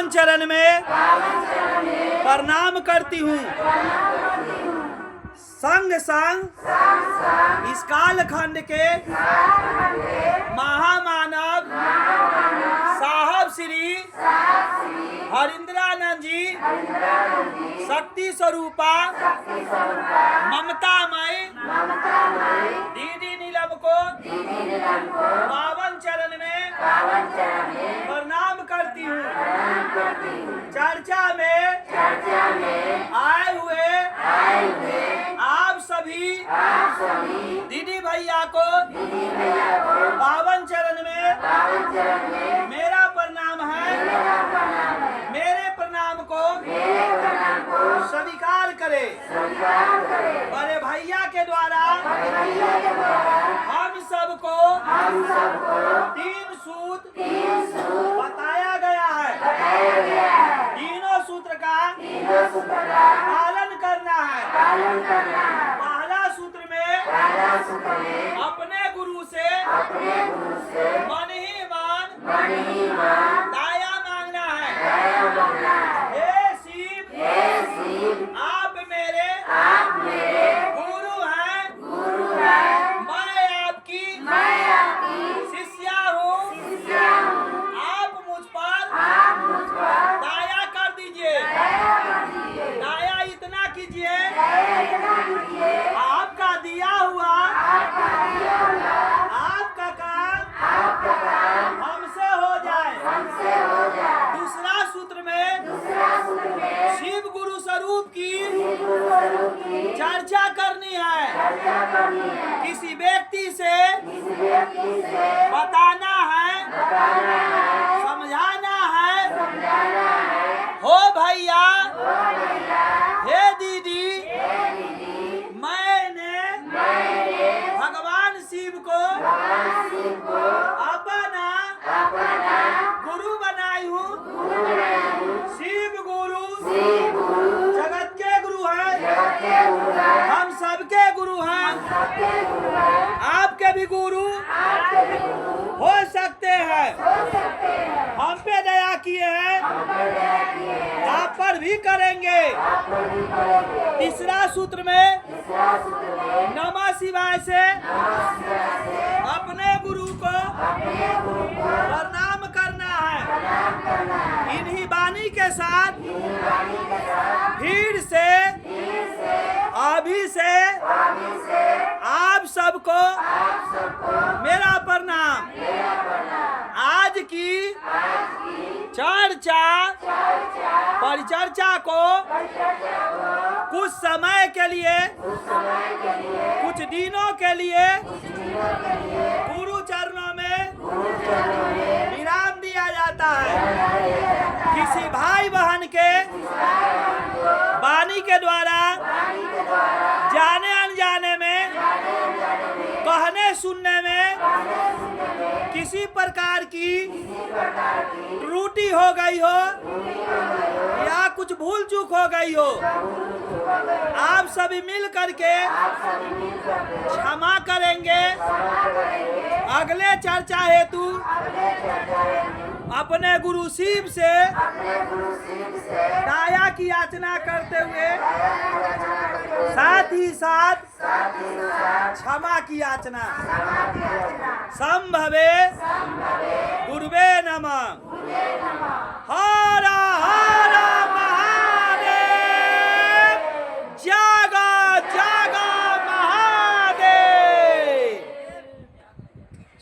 पावन चरण में प्रणाम करती हूँ। संग संग इस कालखंड के महामानव साहब श्री हरिंद्रानंद जी शक्ति स्वरूपा ममतामय दीदी नीलम को पावन चरण में प्रणाम करती हूँ। चर्चा में आए हुए आप सभी दीदी भैया को पावन चरण में मेरा प्रणाम है। मेरे प्रणाम को स्वीकार करे। बड़े भैया के द्वारा हम सबको 3 सूत्र बताया गया है। तीनों सूत्र का पालन करना है। पहला सूत्र में अपने गुरु से मन ही मन दाया मांगना है। हे शिव आप मेरे गुरु हैं। मैं आपकी शिष्या हूँ। आप मुझ पर दाया कर दीजिए। दाया इतना कीजिए आपका दिया हुआ आपका काम हमसे हो जाए। दूसरा सूत्र में शिव गुरु स्वरूप की चर्चा करनी है। किसी व्यक्ति से बताना है, समझाना है। हो भैया, हे दीदी, मैंने भगवान शिव को अपना गुरु बनाई हूँ। शिव गुरु जगत के गुरु हैं। हम सबके गुरु हैं। आपके भी गुरु हो सकते हैं। हम पे दया किए हैं, आप पर भी करेंगे। तीसरा सूत्र में नमः शिवाय से अपने गुरु को प्रणाम करना है। इन्हीं वाणी के साथ फिर से अभी से आप सबको मेरा प्रणाम। आज की चर्चा परिचर्चा को कुछ समय के लिए, कुछ दिनों के लिए गुरु चरणों में विराम दिया जाता है। किसी भाई बहन के वाणी के द्वारा जाने अनजाने में, कहने सुनने में किसी प्रकार की त्रुटि हो गई हो या कुछ भूल चूक हो गई हो, आप सभी मिल करके क्षमा करेंगे। अगले चर्चा हेतु अपने गुरु शिव से दाया की याचना करते हुए साथ ही साथ क्षमा की याचना। संभवे गुरुवे नमः।